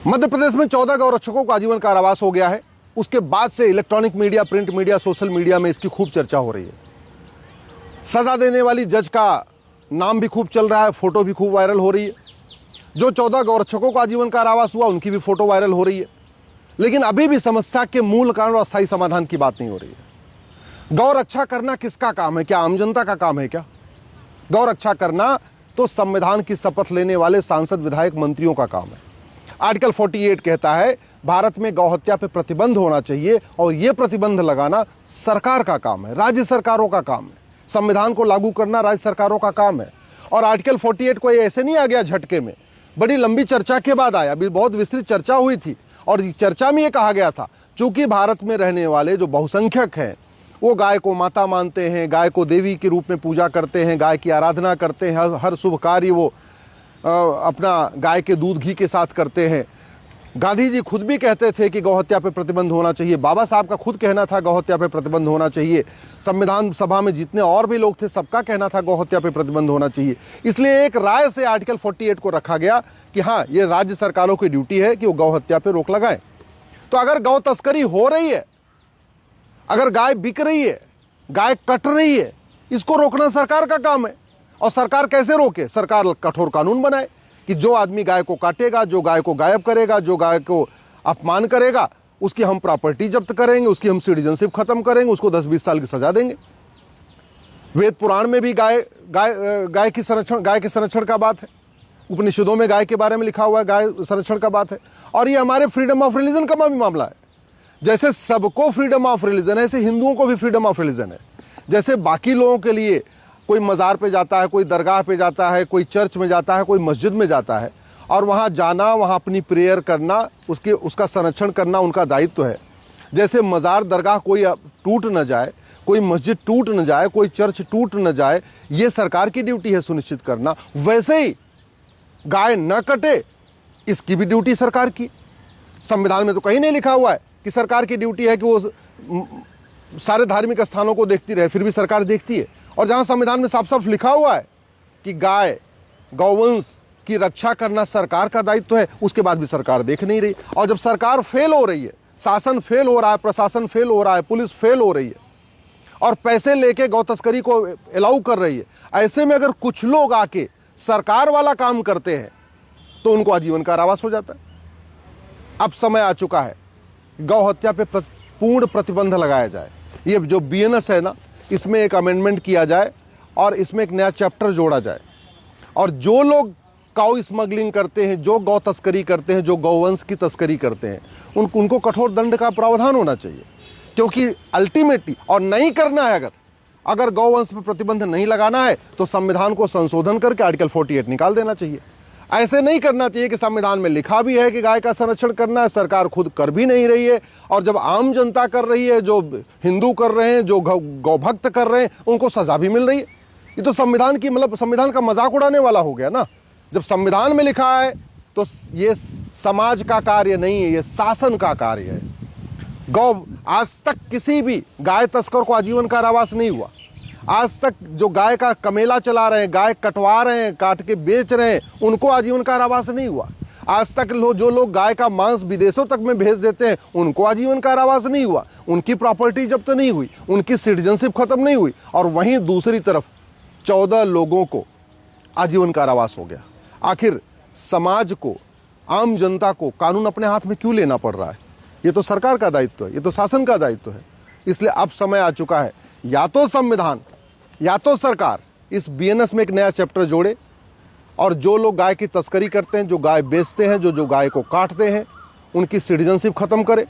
मध्य प्रदेश में 14 गौरक्षकों को आजीवन कारावास हो गया है। उसके बाद से electronic media, print media, social media में इसकी खूब चर्चा हो रही है। सजा देने वाली जज का नाम भी खूब चल रहा है, फोटो भी खूब वायरल हो रही है। जो 14 गौरक्षकों को आजीवन कारावास हुआ उनकी भी फोटो वायरल हो रही है। लेकिन अभी भी समस्या के मूल कारण और अस्थायी समाधान की बात नहीं हो रही है। गौरक्षा करना किसका काम है? क्या आम जनता का काम है? क्या गौरक्षा करना तो संविधान की शपथ लेने वाले सांसद, विधायक, मंत्रियों का काम है। आर्टिकल 48 कहता है भारत में गौहत्या पे प्रतिबंध होना चाहिए और यह प्रतिबंध लगाना सरकार का काम है, राज्य सरकारों का काम है। संविधान को लागू करना राज्य सरकारों का काम है। और आर्टिकल 48 को ये ऐसे नहीं आ गया झटके में, बड़ी लंबी चर्चा के बाद आया। अभी बहुत विस्तृत चर्चा हुई थी और इस चर्चा में ये कहा गया था, चूंकि भारत में रहने वाले जो बहुसंख्यक हैं वो गाय को माता मानते हैं, गाय को देवी के रूप में पूजा करते हैं, गाय की आराधना करते हैं, हर शुभ कार्य वो अपना गाय के दूध घी के साथ करते हैं। गांधी जी खुद भी कहते थे कि गौहत्या पे प्रतिबंध होना चाहिए। बाबा साहब का खुद कहना था गौहत्या पे प्रतिबंध होना चाहिए। संविधान सभा में जितने और भी लोग थे सबका कहना था गौहत्या पे प्रतिबंध होना चाहिए। इसलिए एक राय से आर्टिकल 48 को रखा गया कि हाँ, ये राज्य सरकारों की ड्यूटी है कि वो गौहत्या पे रोक लगाएं। तो अगर गौ तस्करी हो रही है, अगर गाय बिक रही है, गाय कट रही है, इसको रोकना सरकार का काम है। और सरकार कैसे रोके? सरकार कठोर कानून बनाए कि जो आदमी गाय को काटेगा, जो गाय को गायब करेगा, जो गाय को अपमान करेगा, उसकी हम प्रॉपर्टी जब्त करेंगे, उसकी हम सिटीजनशिप खत्म करेंगे, उसको 10-20 साल की सजा देंगे। वेद पुराण में भी गाय के संरक्षण का बात है। उपनिषदों में गाय के बारे में लिखा हुआ है, गाय संरक्षण का बात है। और ये हमारे फ्रीडम ऑफ रिलीजन का भी मामला है। जैसे सबको फ्रीडम ऑफ रिलीजन है, ऐसे हिंदुओं को भी फ्रीडम ऑफ रिलीजन है। जैसे बाकी लोगों के लिए कोई मज़ार पे जाता है, कोई दरगाह पे जाता है, कोई चर्च में जाता है, कोई मस्जिद में जाता है और वहाँ जाना, वहाँ अपनी प्रेयर करना, उसका संरक्षण करना उनका दायित्व है। जैसे मज़ार, दरगाह कोई टूट न जाए, कोई मस्जिद टूट न जाए, कोई चर्च टूट न जाए, ये सरकार की ड्यूटी है सुनिश्चित करना। वैसे ही गाय न कटे, इसकी भी ड्यूटी सरकार की। संविधान में तो कहीं नहीं लिखा हुआ है कि सरकार की ड्यूटी है कि वो सारे धार्मिक स्थानों को देखती रहे, फिर भी सरकार देखती है। और जहां संविधान में साफ साफ लिखा हुआ है कि गाय, गौवंश की रक्षा करना सरकार का दायित्व है, उसके बाद भी सरकार देख नहीं रही। और जब सरकार फेल हो रही है, शासन फेल हो रहा है, प्रशासन फेल हो रहा है, पुलिस फेल हो रही है और पैसे लेके गौ तस्करी को अलाउ कर रही है, ऐसे में अगर कुछ लोग आके सरकार वाला काम करते हैं तो उनको आजीवन कारावास हो जाता है। अब समय आ चुका है गौ हत्या पे पूर्ण प्रतिबंध लगाया जाए। ये जो बीएनएस है ना, इसमें एक अमेंडमेंट किया जाए और इसमें एक नया चैप्टर जोड़ा जाए। और जो लोग काऊ स्मगलिंग करते हैं, जो गौ तस्करी करते हैं, जो गौवंश की तस्करी करते हैं, उनको कठोर दंड का प्रावधान होना चाहिए। क्योंकि अल्टीमेटली, और नहीं करना है, अगर गौवंश पर प्रतिबंध नहीं लगाना है तो संविधान को संशोधन करके आर्टिकल 48 निकाल देना चाहिए। ऐसे नहीं करना चाहिए कि संविधान में लिखा भी है कि गाय का संरक्षण करना है, सरकार खुद कर भी नहीं रही है, और जब आम जनता कर रही है, जो हिंदू कर रहे हैं, जो गौभक्त कर रहे हैं, उनको सजा भी मिल रही है। ये तो संविधान की संविधान का मजाक उड़ाने वाला हो गया ना। जब संविधान में लिखा है तो ये समाज का कार्य नहीं है, ये शासन का कार्य है। आज तक किसी भी गाय तस्कर को आजीवन कारावास नहीं हुआ। आज तक जो गाय का कमेला चला रहे हैं, गाय कटवा रहे हैं, काट के बेच रहे हैं, उनको आजीवन कारावास नहीं हुआ। आज तक जो लोग गाय का मांस विदेशों तक में भेज देते हैं, उनको आजीवन कारावास नहीं हुआ। उनकी प्रॉपर्टी जब्त नहीं हुई, उनकी सिटीजनशिप खत्म नहीं हुई। और वहीं दूसरी तरफ 14 लोगों को आजीवन कारावास हो गया। आखिर समाज को, आम जनता को कानून अपने हाथ में क्यों लेना पड़ रहा है? ये तो सरकार का दायित्व है, ये तो शासन का दायित्व है। इसलिए अब समय आ चुका है, या तो संविधान या तो सरकार इस बीएनएस में एक नया चैप्टर जोड़े और जो लोग गाय की तस्करी करते हैं, जो गाय बेचते हैं, जो गाय को काटते हैं, उनकी सिटीजनशिप खत्म करे,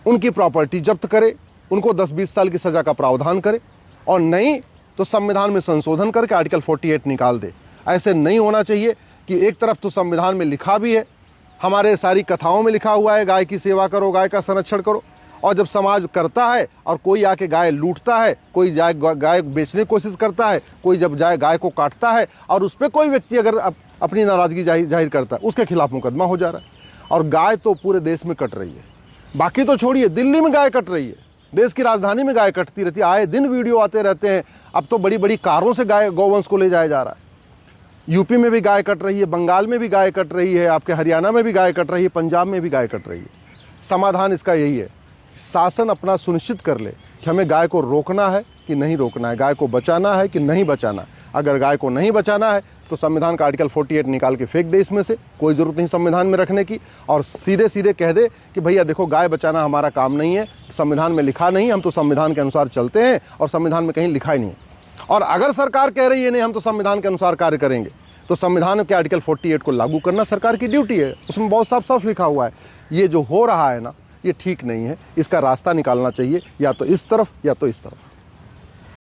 उनकी प्रॉपर्टी जब्त करे, उनको 10-20 साल की सजा का प्रावधान करे। और नहीं तो संविधान में संशोधन करके आर्टिकल 48 निकाल दे। ऐसे नहीं होना चाहिए कि एक तरफ तो संविधान में लिखा भी है, हमारे सारी कथाओं में लिखा हुआ है गाय की सेवा करो, गाय का संरक्षण करो, और जब समाज करता है और कोई आके गाय लूटता है, कोई गाय बेचने की कोशिश करता है, कोई जब गाय को काटता है और उस पर कोई व्यक्ति अगर अपनी नाराज़गी जाहिर करता है, उसके खिलाफ मुकदमा हो जा रहा है। और गाय तो पूरे देश में कट रही है। बाकी तो छोड़िए, दिल्ली में गाय कट रही है, देश की राजधानी में गाय कटती रहती है। आए दिन वीडियो आते रहते हैं। अब तो बड़ी बड़ी कारों से गौवंश को ले जाया जा रहा है। यूपी में भी गाय कट रही है, बंगाल में भी गाय कट रही है, आपके हरियाणा में भी गाय कट रही है, पंजाब में भी गाय कट रही है। समाधान इसका यही है, शासन अपना सुनिश्चित कर ले कि हमें गाय को रोकना है कि नहीं रोकना है, गाय को बचाना है कि नहीं बचाना। अगर गाय को नहीं बचाना है तो संविधान का आर्टिकल 48 निकाल के फेंक दे, इसमें से कोई ज़रूरत नहीं संविधान में रखने की, और सीधे सीधे कह दे कि भैया देखो गाय बचाना हमारा काम नहीं है, संविधान में लिखा नहीं, हम तो संविधान के अनुसार चलते हैं और संविधान में कहीं लिखा ही नहीं है। और अगर सरकार कह रही है नहीं हम तो संविधान के अनुसार कार्य करेंगे, तो संविधान के आर्टिकल 48 को लागू करना सरकार की ड्यूटी है, उसमें बहुत साफ साफ लिखा हुआ है। ये जो हो रहा है ना, ये ठीक नहीं है, इसका रास्ता निकालना चाहिए, या तो इस तरफ या तो इस तरफ।